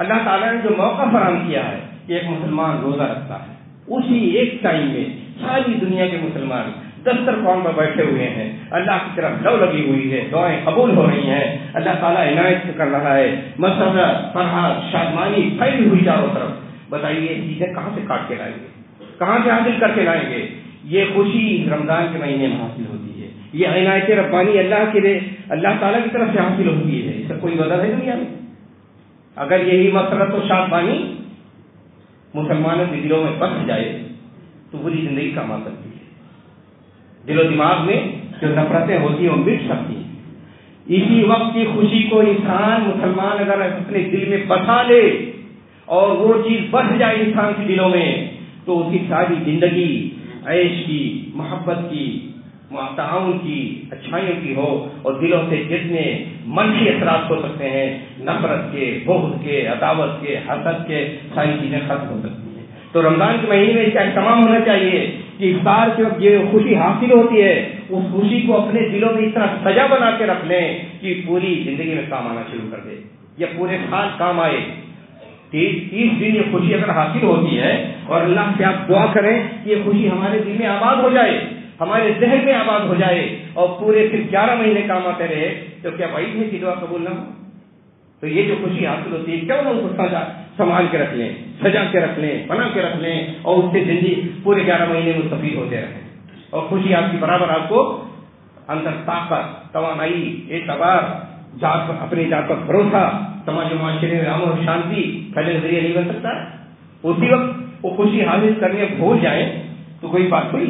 اللہ تعالیٰ نے جو موقع فراہم کیا ہے کہ ایک مسلمان روزہ رکھتا ہے، اسی ایک ٹائم میں ساری دنیا کے مسلمان دسترخوان پر بیٹھے ہوئے ہیں، اللہ کی طرف لو لگی ہوئی ہے، دعائیں قبول ہو رہی ہیں، اللہ تعالیٰ عنایت کر رہا ہے، مسرت، فرحت، شادمانی پھیلی ہوئی چاروں طرف۔ بتائیے یہ چیزیں کہاں سے کاٹ کے لائیں گے، کہاں سے حاصل کر کے لائیں گے؟ یہ خوشی رمضان کے مہینے میں حاصل ہوتی ہے، یہ عنایت ربانی اللہ تعالیٰ کی طرف سے حاصل ہوتی ہے۔ اس کا کوئی وجہ ہے دنیا میں؟ اگر یہی مسرت و شادمانی مسلمانوں کے دلوں میں بس جائے تو پوری زندگی کما سکتی ہے، دل و دماغ میں جو نفرتیں ہوتی ہیں وہ مٹ سکتی ہیں۔ اسی وقت کی خوشی کو انسان مسلمان اگر اپنے دل میں بسا لے اور وہ چیز بس جائے انسان کے دلوں میں، تو اس کی ساری زندگی عیش کی، محبت کی، تعاون کی، اچھائیوں کی ہو، اور دلوں سے جتنے منفی اثرات ہو سکتے ہیں، نفرت کے، بغض کے، عداوت کے، حسد کے، ساری چیزیں ختم ہو سکتی ہیں۔ تو رمضان کے مہینے میں اس کا اہتمام ہونا چاہیے کہ افطار کے وقت یہ خوشی حاصل ہوتی ہے، اس خوشی کو اپنے دلوں میں اس طرح سجا بنا کے رکھ لیں کہ پوری زندگی میں کام آنا شروع کر دے، یا پورے سال کام آئے۔ 30 دن یہ خوشی اگر حاصل ہوتی ہے، اور اللہ سے آپ دعا کریں کہ یہ خوشی ہمارے دل میں آباد ہو جائے، ہمارے ذہن میں آباد ہو جائے، اور پورے صرف 11 مہینے کام آتے رہے، تو کیا وعید ہے کہ دعا قبول نہ ہو؟ تو یہ جو خوشی حاصل ہوتی ہے کیوں نہ اس کو سنبھال کے رکھ لیں، سجا کے رکھ لیں، بنا کے رکھ لیں، اور اس سے زندگی پورے 11 مہینے مستفید ہوتے رہیں، اور خوشی آپ کی برابر آپ کو اندر طاقت، توانائی، اعتبار، اپنی ذات پر بھروسہ، سماج و معاشرے میں امن اور شانتی پھیلنے کا ذریعہ نہیں بن سکتا۔ اسی وقت وہ خوشی حاصل کرنے بھول جائیں تو کوئی بات ہوئی،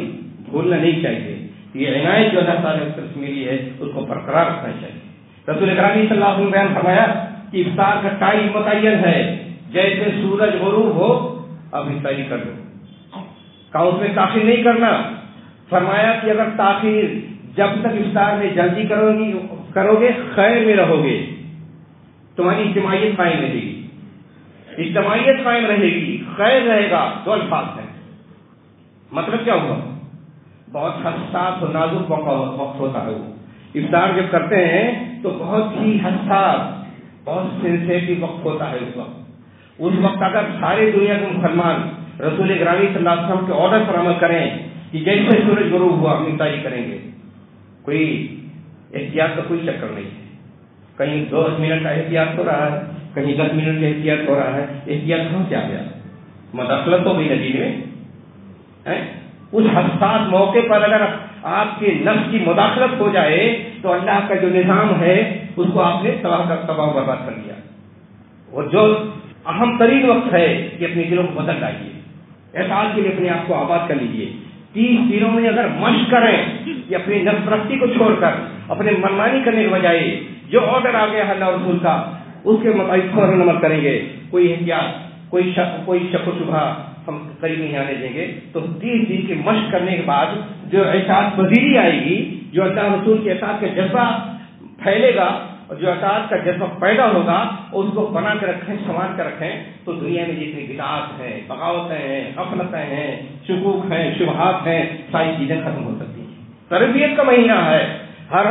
بھولنا نہیں چاہیے. یہ عنایت جو اللہ تعالیٰ کی طرف سے ملی ہے اس کو برقرار رکھنا چاہیے. رسول اکرم صلی اللہ علیہ وسلم نے بیان فرمایا کہ افطار کا ٹائم متعین ہے. جیسے سورج غروب ہو اب افطاری کر لو. کہا اس میں تاخیر نہیں کرنا. فرمایا کہ اگر تاخیر جب تک افطار میں جلدی کرو گے خیر میں رہو گے, تمہاری اجتماعیت قائم رہے گی. اجتماعیت قائم رہے گی, خیر رہے گا. دو الفاظ ہیں. مطلب کیا ہوا؟ بہت حساس اور نازک وقت ہوتا ہے. وہ افطار جب کرتے ہیں تو بہت ہی حساس, بہت سینسیٹیو وقت ہوتا ہے. اس وقت اگر سارے دنیا کے مسلمان رسول اکرم صلی اللہ علیہ وسلم کے آرڈر پر عمل کریں کہ جیسے سورج غروب ہوا ہم افطاری کریں گے, کوئی احتیاط کا کوئی چکر نہیں ہے. کہیں 2 منٹ کا احتیاط ہو رہا ہے, کہیں 10 منٹ کا احتیاط ہو رہا ہے. احتیاط کہاں سے آ گیا؟ مداخلت ہو گئی نتیجے میں. اس حساس موقع پر اگر آپ کے نفس کی مداخلت ہو جائے تو اللہ کا جو نظام ہے اس کو آپ نے تباہ برباد کر دیا. اور جو اہم ترین وقت ہے کہ اپنے دلوں کو بدل لائیے, احساس کے لیے اپنے آپ کو آباد کر لیجیے. 30 دنوں میں اگر مشق کریں کہ اپنی نفس پرستی کو چھوڑ کر اپنے منمانی کرنے کے بجائے جو آرڈر آ گیا ہے اللہ رسول کا اس کے مطابق فوراً عمل کریں گے, کوئی احتیاط, کوئی شک و شبہ ہم قریب نہیں آنے دیں گے, تو 30 دن کی مشق کرنے کے بعد جو احساس پذیری آئے گی, جو اللہ رسول کے احساس کا جذبہ پھیلے گا اور جو احساس کا جذبہ پیدا ہوگا اس کو بنا کے رکھیں, سنوار کے رکھیں, تو دنیا میں جتنی بدعات ہیں, بغاوتیں ہیں, غفلتیں ہیں, شکوک ہیں, شبہات ہیں, ساری چیزیں ختم ہو سکتی ہیں. تربیت کا مہینہ ہے, ہر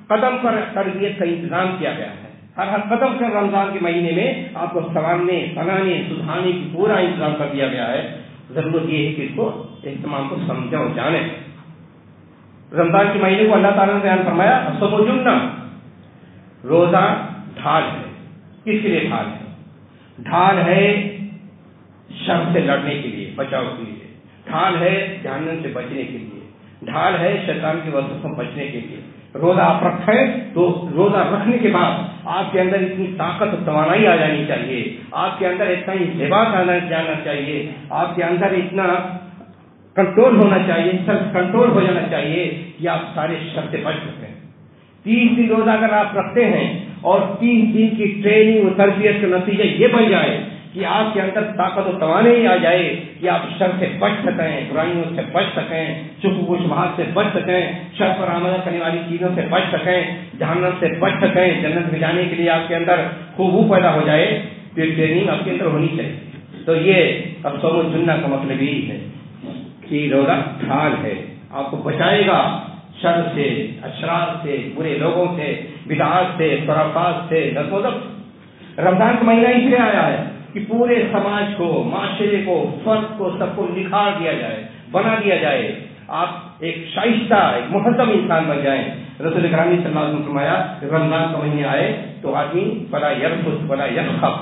قدم پر تربیت کا انتظام کیا گیا ہے. ہر قدم پر رمضان کے مہینے میں آپ کو سنوارنے, بنانے, سدھارنے کی پورا انتظام کر دیا گیا ہے. ضرورت یہ ہے کہ اس کو اہتمام کو سمجھیں اور جانیں. رمضان کے مہینے کو اللہ تعالیٰ نے بیان فرمایا الصوم جنہ, روزہ ڈھال ہے. کس کے لیے ڈھال ہے؟ ڈھال ہے شر سے لڑنے کے لیے, بچاؤ کے لیے. ڈھال ہے جہنم سے بچنے کے لیے. ڈھال ہے شیطان کی وسوسوں سے بچنے کے لیے. روزہ آپ رکھیں تو روزہ رکھنے کے بعد آپ کے اندر اتنی طاقت اور توانائی آ جانی چاہیے, آپ کے اندر اتنا انضباط آنا جانا چاہیے, آپ کے اندر اتنا کنٹرول ہونا چاہیے, سیلف کنٹرول ہو جانا چاہیے کہ آپ سارے شر سے بچ سکیں. 30 دن روزہ اگر آپ رکھتے ہیں اور 30 دن کی ٹریننگ اور تربیت کا نتیجہ یہ بن جائے کہ آپ کے اندر طاقت و توانائی آ جائے کہ آپ شر سے بچ سکیں, برائیوں سے بچ سکیں, شکوک و شبہات سے بچ سکیں, شر پر عمل کرنے والی چیزوں سے بچ سکیں, جہنم سے بچ سکیں, جنت میں جانے کے لیے آپ کے اندر خوب پیدا ہو جائے, تو یہ ٹریننگ آپ کے اندر ہونی چاہیے. تو یہ اب صوم الجنہ کا مطلب یہی ہے کہ روزہ ڈھال ہے, آپ کو بچائے گا شر سے, اشرار سے, برے لوگوں سے, بدعات سے, خرافات سے, نظم و ضبط. رمضان کا مہینہ اس لیے آیا ہے کہ پورے سماج کو, معاشرے کو, فرد کو, سب کو نکھار دیا جائے, بنا دیا جائے, آپ ایک شائستہ, ایک مہذب انسان بن جائیں. رسول اکرم صلی اللہ علیہ وسلم نے فرمایا رمضان کا مہینے آئے تو آدمی فلا یرفث ولا یسخب,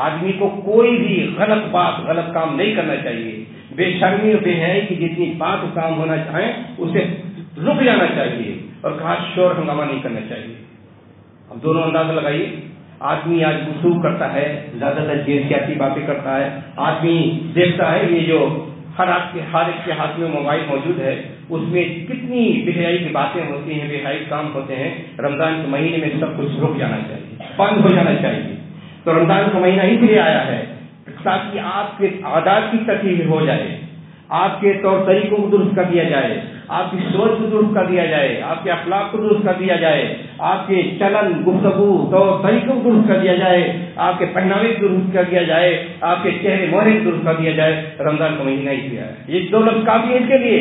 آدمی کو کوئی بھی غلط بات, غلط کام نہیں کرنا چاہیے. بے شرمی اور بے حیائی کی جتنی بات و کام ہونا چاہیں اسے رک جانا چاہیے, اور کہا شور ہنگامہ نہیں کرنا چاہیے. اب دونوں اندازہ لگائیے, آدمی آج گفتگو کرتا ہے, زیادہ تر جنسیاتی باتیں کرتا ہے, آدمی دیکھتا ہے یہ جو ہر ایک کے ہاتھ میں موبائل موجود ہے اس میں کتنی بے حیائی کی باتیں ہوتی ہیں, بے حیائی کام ہوتے ہیں. رمضان کے مہینے میں سب کچھ رک جانا چاہیے, بند ہو جانا چاہیے. تو رمضان کا مہینہ اس لیے آیا ہے تاکہ آپ کے عادات کی ترتیب ہو جائے, آپ کے طور طریقوں کو درست کر دیا جائے, آپ کی سوچ کو درست کر دیا جائے, آپ کے اخلاق کو درست کر دیا جائے, آپ کے چلن, گفتگو, طور طریقوں کو درست کر دیا جائے, آپ کے پہناوے کو درست کر دیا جائے, آپ کے چہرے مہرے کو درست کر دیا جائے. رمضان کا مہینہ اس لیے آیا ہے. یہ 2 لفظ کافی ہیں اس کے لیے.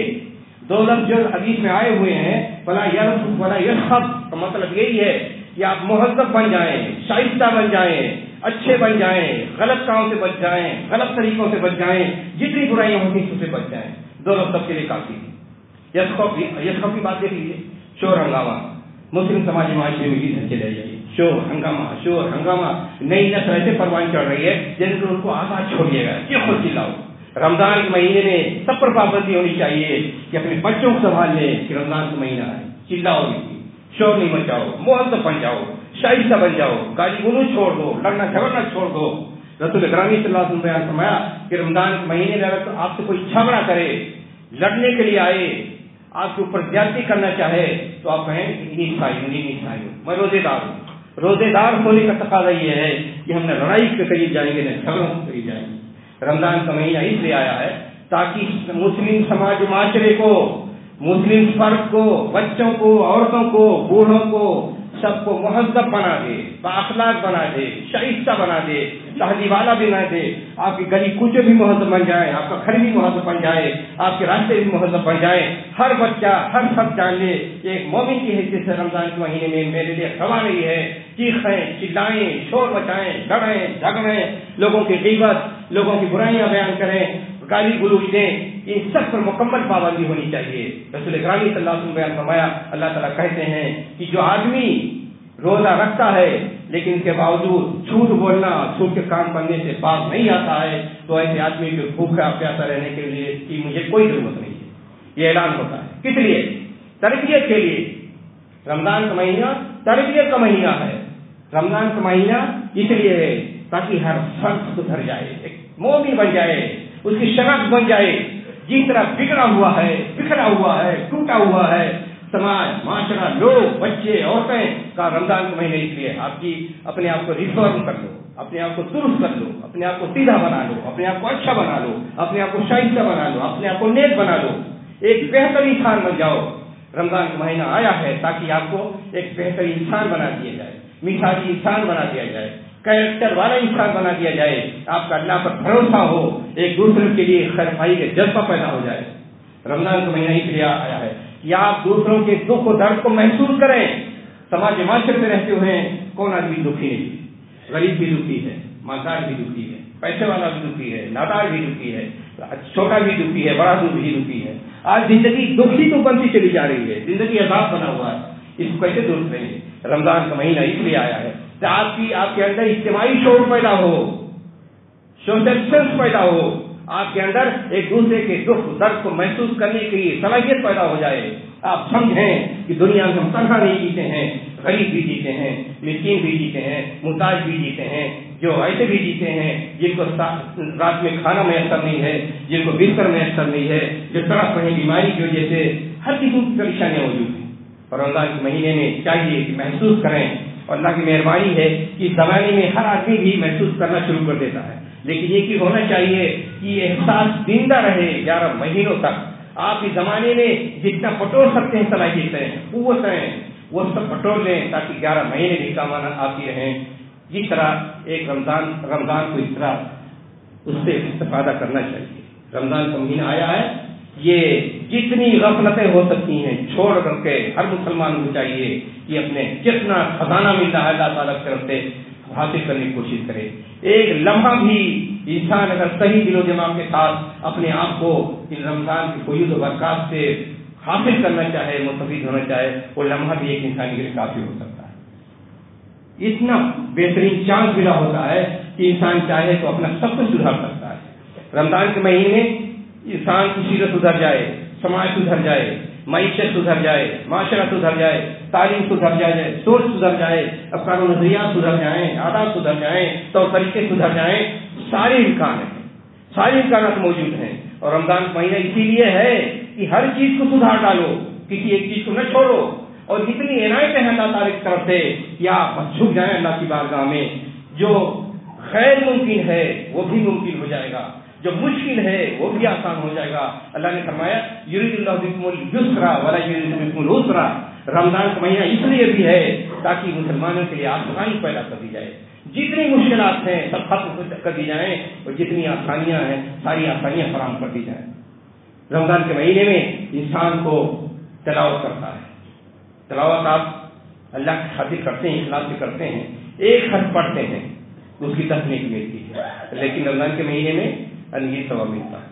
2 لفظ جو حدیث میں آئے ہوئے ہیں فلا یرفث ولا یسخب کا مطلب یہی ہے کہ آپ مہذب بن جائیں, شائستہ بن جائیں, اچھے بن جائیں, غلط کام سے بچ جائیں, غلط طریقوں سے بچ جائیں, جتنی برائیاں ہوتی ہیں اس سے بچ جائیں. 2 لفظ سب کے لیے کافی ہے. یسخب کی بات دیکھ لیجیے, شور ہنگامہ. مسلم سماجی معاشرے میں بھی چلے جائیے, شور ہنگامہ. نئی نسل ایسے پروان چڑھ رہی ہے جن کو ان کو آزاد چھوڑ دیا گیا کہ خود چلاؤ. رمضان کے مہینے میں سب پر پابندی ہونی چاہیے کہ اپنے بچوں کو سنبھال لیں کہ رمضان کا مہینہ ہے, چلاؤ نہیں, شور نہیں مچاؤ, مہذب بن جاؤ, شائستہ بن جاؤ, گالی گلوچ چھوڑ دو, لڑنا جھگڑنا چھوڑ دو. رسول اکرم صلی اللہ علیہ وسلم نے فرمایا کہ رمضان کے مہینے میں اگر آپ سے کوئی جھگڑا کرے, لڑنے کے لیے آئے, آپ کے اوپر زیادتی کرنا چاہے تو آپ کہیں عیسائی میں روزے دار ہوں. روزے دار ہونے کا تقاضا یہ ہے کہ ہم نہ لڑائی کے قریب جائیں گے نہ جھگڑوں کے قریب جائیں گے. رمضان کا مہینہ اس لیے آیا ہے تاکہ مسلم سماج و معاشرے کو، مسلم فرد کو، بچوں کو، عورتوں کو، بوڑھوں کو، سب کو مہذب بنا دے، بااخلاق بنا دے، شائستہ بنا دے، تہذیب والا بنا دے. آپ کی گلی کوچے بھی مہذب بن جائے، آپ کا گھر بھی مہذب بن جائے، آپ کے راستے بھی مہذب بن جائے. ہر بچہ، ہر سب جان لے کہ ایک مومن کی حیثیت سے رمضان کے مہینے میں میرے لیے خبر نہیں ہے. چیخیں، چلائیں، شور مچائیں، لڑیں، جھگڑیں، لوگوں کی غیبت، لوگوں کی برائیاں بیان کریں، گالی گلوچ دیں، ان سب پر مکمل پابندی ہونی چاہیے. رسول اکرم صلی اللہ علیہ وسلم بیان فرمایا، اللہ تعالیٰ کہتے ہیں کہ جو آدمی روزہ رکھتا ہے لیکن اس کے باوجود جھوٹ بولنا، جھوٹ کے کام کرنے سے باز نہیں آتا ہے، تو ایسے آدمی کو بھوکا پیاسا رہنے کے لیے کہ مجھے کوئی ضرورت نہیں ہے. یہ اعلان ہوتا ہے کس لیے؟ تربیت کے لیے. رمضان کا مہینہ تربیت کا مہینہ ہے. رمضان کا مہینہ اس لیے ہے تاکہ ہر فرد سدھر جائے، ایک مومن بن جائے، اس کی شناخت بن جائے. جس طرح بگڑا ہوا ہے، بکھرا ہوا ہے، ٹوٹا ہوا ہے سماج، معاشرہ، لوگ، بچے، عورتیں کا رمضان کا مہینے اس لیے آپ کی اپنے آپ کو ریفارم کر لو، اپنے آپ کو درست کر لو، اپنے آپ کو سیدھا بنا لو، اپنے آپ کو اچھا بنا لو، اپنے آپ کو شائستہ بنا لو، اپنے آپ کو نیک بنا لو، ایک بہتر انسان بن جاؤ. رمضان کا مہینہ آیا ہے تاکہ آپ کو ایک بہتر انسان بنا دیا جائے، مثالی انسان بنا دیا جائے، کیریکٹر والا انسان بنا دیا جائے. آپ کا اللہ پر بھروسہ ہو، ایک دوسرے کے لیے خیر خواہی کا جذبہ پیدا ہو جائے. رمضان کا مہینہ اس لیے آیا ہے کہ آپ دوسروں کے دکھ و درد کو محسوس کریں. سماج معاشرے میں رہتے ہوئے کون آدمی دکھی نہیں؟ غریب بھی دکھی ہے، مالدار بھی دکھی ہے، پیسے والا بھی دکھی ہے، نادار بھی دکھی ہے، چھوٹا بھی دکھی ہے، بڑا بھی دکھی ہے. آج زندگی دکھی تو بنتی چلی جا رہی ہے، زندگی عذاب بنا ہوا ہے. اس کو کیسے درست کریں گے؟ رمضان کا مہینہ اس لیے آیا ہے کہ آپ کے اندر اجتماعی شعور پیدا ہو، سوشل سینس پیدا ہو، آپ کے اندر ایک دوسرے کے دکھ درد کو محسوس کرنے کی صلاحیت پیدا ہو جائے. آپ سمجھیں کہ دنیا میں ہم تنہا نہیں جیتے ہیں، غریب بھی جیتے ہیں، مسکین بھی جیتے ہیں، محتاج بھی جیتے ہیں، جو ایسے بھی جیتے ہیں جن کو رات میں کھانا میسر نہیں ہے، جن کو بستر میسر نہیں ہے، جو طرف رہے بیماری کی وجہ سے ہر قسم کی پریشانیاں موجود ہیں. اور رمضان کے مہینے میں چاہیے کہ محسوس کریں. اور اللہ کی مہربانی ہے کہ اس زمانے میں ہر آدمی بھی محسوس کرنا شروع کر دیتا ہے، لیکن یہ کہ ہونا چاہیے کہ یہ احساس زندہ رہے 11 مہینوں تک. آپ اس زمانے میں جتنا پٹور سکتے ہیں صلاحیتیں، قوتیں، وہ سب پٹور لیں تاکہ 11 مہینے بھی کام آتی رہیں. جس طرح ایک رمضان کو اس طرح اس سے استفادہ کرنا چاہیے. رمضان کا مہینہ آیا ہے، یہ جتنی غفلتیں ہو سکتی ہیں چھوڑ کر کے ہر مسلمان کو چاہیے کہ اپنے جتنا خزانہ ملتا ہے اللہ تعالیٰ کی طرف سے حاصل کرنے کی کوشش کرے. ایک لمحہ بھی انسان اگر صحیح دل و دماغ کے ساتھ اپنے آپ کو ان رمضان کی فیوز و برکات سے حاصل کرنا چاہے، مستفید ہونا چاہے، وہ لمحہ بھی ایک انسان کے لیے کافی ہو سکتا ہے. اتنا بہترین چانس ملا ہوتا ہے کہ انسان چاہے تو اپنا سب کچھ سدھار سکتا ہے. رمضان کے مہینے میں انسان کی سیرت سدھر جائے، سماج سدھر جائے، معیشت سدھر جائے، معاشرہ سدھر جائے، تعلیم سدھر جائے، سوچ سدھر جائے، افکار و نظریات سدھر جائیں، عادات سدھر جائیں، طور طریقے سدھر جائیں. سارے امکان ہیں، سارے امکانات موجود ہیں. اور رمضان کا مہینہ اسی لیے ہے کہ ہر چیز کو سدھار ڈالو، کسی ایک چیز کو نہ چھوڑو. اور اتنی عنایت ہے اللہ تعالیٰ کی طرف سے کہ آپ جھک جائیں اللہ کی بارگاہ میں. جو غیر ممکن ہے وہ بھی ممکن ہو جائے گا، جو مشکل ہے وہ بھی آسان ہو جائے گا. اللہ نے فرمایا یرید اللہ بکم الیسر ولا یرید بکم العسر. رمضان کا مہینہ اس لیے بھی ہے تاکہ مسلمانوں کے لیے آسانی پیدا کر دی جائے. جتنی مشکلات ہیں سب ختم کر دی جائیں اور جتنی آسانیاں ہیں ساری آسانیاں فراہم کر دی جائیں. رمضان کے مہینے میں انسان کو تلاوت کرتا ہے. تلاوت آپ اللہ کی خاطر کرتے ہیں، اخلاص سے کرتے ہیں، ایک حرف پڑھتے ہیں اس کی تصنیف ملتی ہے. لیکن رمضان کے مہینے میں انگیز ثواب ملتا ہے.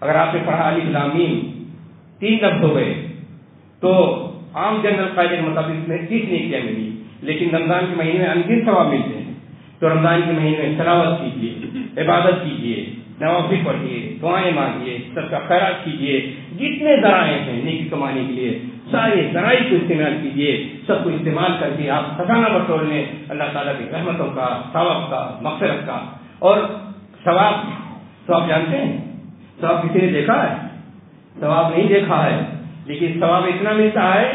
اگر آپ نے پڑھا الف لام میم 3 لفظ ہو گئے تو عام جنرل قاعدے کے مطابق 30 نیکیاں ملی. لیکن رمضان کے مہینے میں انگیز ثواب ملتے ہیں. تو رمضان کے مہینے میں تلاوت کیجیے، عبادت کیجیے، نوافل پڑھیے، دعائیں مانگیے، سب کا خیرات کیجیے. جتنے ذرائع ہیں نیکی کمانے کے لیے سارے ذرائع کو استعمال کیجیے. سب کو استعمال کر کے آپ خزانہ بٹور لیں اللہ تعالیٰ کی رحمتوں کا، ثواب کا، مغفرت کا. اور ثواب تو آپ جانتے ہیں، ثواب کسی نے دیکھا ہے؟ ثواب نہیں دیکھا ہے، لیکن ثواب اتنا ملتا ہے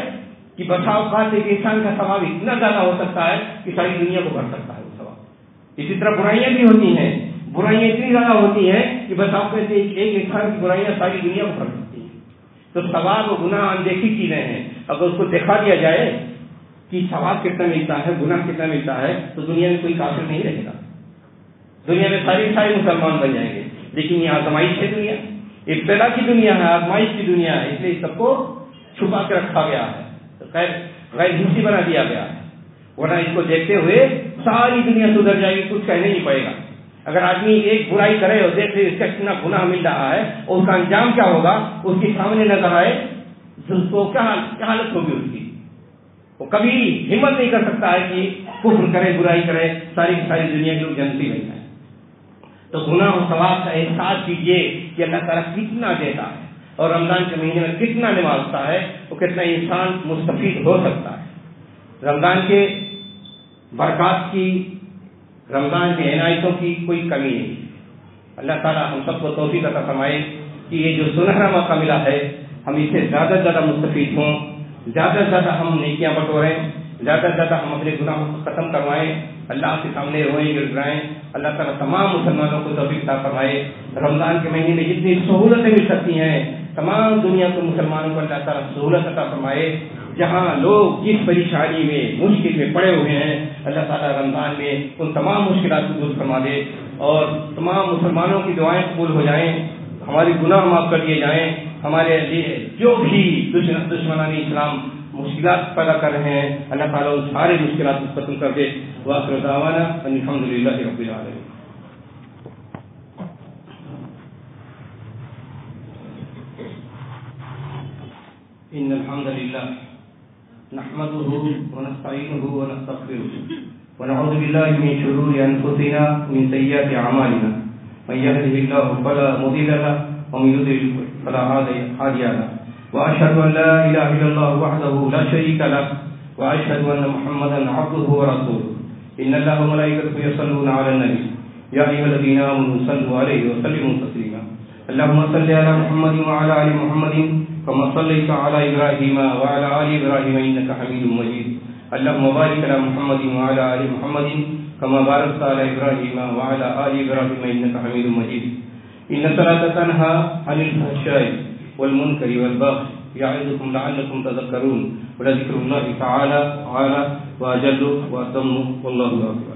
کہ بسا اوقات ایک انسان کا ثواب اتنا زیادہ ہو سکتا ہے کہ ساری دنیا کو بھر سکتا ہے وہ ثواب. اسی طرح برائیاں بھی ہوتی ہیں, برائیاں اتنی زیادہ ہوتی ہیں کہ بس آپ کہتے ہیں ایک انسان کی برائیاں ساری دنیا کو بھر سکتی ہیں. تو ثواب و گناہ اندیکھی چیزیں ہیں. اگر اس کو دیکھا دیا جائے کہ ثواب کتنا ملتا ہے, گناہ کتنا ملتا ہے, تو دنیا میں کوئی کافر نہیں رہے گا, دنیا میں سارے مسلمان بن جائیں گے. لیکن یہ آزمائش ہے, دنیا ابتلا کی دنیا ہے, آزمائش کی دنیا ہے, اس لیے سب کو چھپا کے رکھا گیا ہے, غیر حصی بنا دیا گیا ہے. ورنہ اس کو دیکھتے ہوئے ساری دنیا سدھر جائے گی, کچھ کہنے نہیں پڑے گا. اگر آدمی ایک برائی کرے اور دیکھ لے اس کا کتنا گناہ مل رہا ہے اور اس کا انجام کیا ہوگا, اس کے سامنے نظر آئے تو کیا حالت ہوگی اس کی. وہ کبھی ہمت نہیں کر سکتا ہے کہ کفر کرے, برائی کرے, ساری کی ساری دنیا کی لوگ جنتی بن جائے. تو گناہ و ثواب کا احساس کیجیے کہ اللہ تعالیٰ کتنا دیتا ہے اور رمضان کے مہینے میں کتنا نوازتا ہے, وہ کتنا انسان مستفید ہو سکتا ہے. رمضان کے برکات کی, رمضان کے عنایتوں کی کوئی کمی نہیں. اللہ تعالیٰ ہم سب کو توفیق عطا فرمائے کہ یہ جو سنہرا موقع ملا ہے ہم اس سے زیادہ سے زیادہ مستفید ہوں, زیادہ سے زیادہ ہم نیکیاں بٹوریں, زیادہ سے زیادہ ہم اپنے گناہوں کو ختم کروائیں, اللہ کے سامنے روئیں گڑگڑائیں. اللہ تعالیٰ تمام مسلمانوں کو توفیق عطا فرمائے. رمضان کے مہینے میں جتنی سہولتیں مل سکتی ہیں تمام دنیا کے مسلمانوں کو اللہ تعالیٰ سہولت عطا فرمائے. جہاں لوگ جس پریشانی میں مشکل میں پڑے ہوئے ہیں اللہ تعالیٰ رمضان میں ان تمام مشکلات کو دور فرما دے اور تمام مسلمانوں کی دعائیں قبول ہو جائیں, ہماری گناہ معاف کر دیے جائیں. ہمارے لیے جو بھی دشمنان اسلام مشکلات پیدا کر رہے ہیں اللہ تعالیٰ ان سارے مشکلات کو ختم کر دے. وآخر دعوانا ان الحمد للہ رب العالمین. ان الحمد للہ نحمده ونستعینه ونستغفره ونعوذ بالله من شرور انفسنا ومن سیئات اعمالنا. من يهده الله فلا مضل له ومن يضلل فلا هادي له. واشهد ان لا اله الا الله وحده لا شريك له واشهد ان محمدا عبده ورسوله. ان الله وملائكته يصلون على النبي يا ايها الذين امنوا صلوا عليه وسلموا تسليما. اللهم صل على محمد وعلى ال محمد كما صليت على ابراهيم وعلى ال ابراهيم انك حميد مجيد. اللهم بارك على محمد وعلى ال محمد كما باركت على ابراهيم وعلى ال ابراهيم انك حميد مجيد. ان الصلاه تنهى عن الفحشاء والمنكر والبغي يعظكم لعلكم تذكرون. ولذكر الله تعالى اعلى واجل واتم والله اكبر.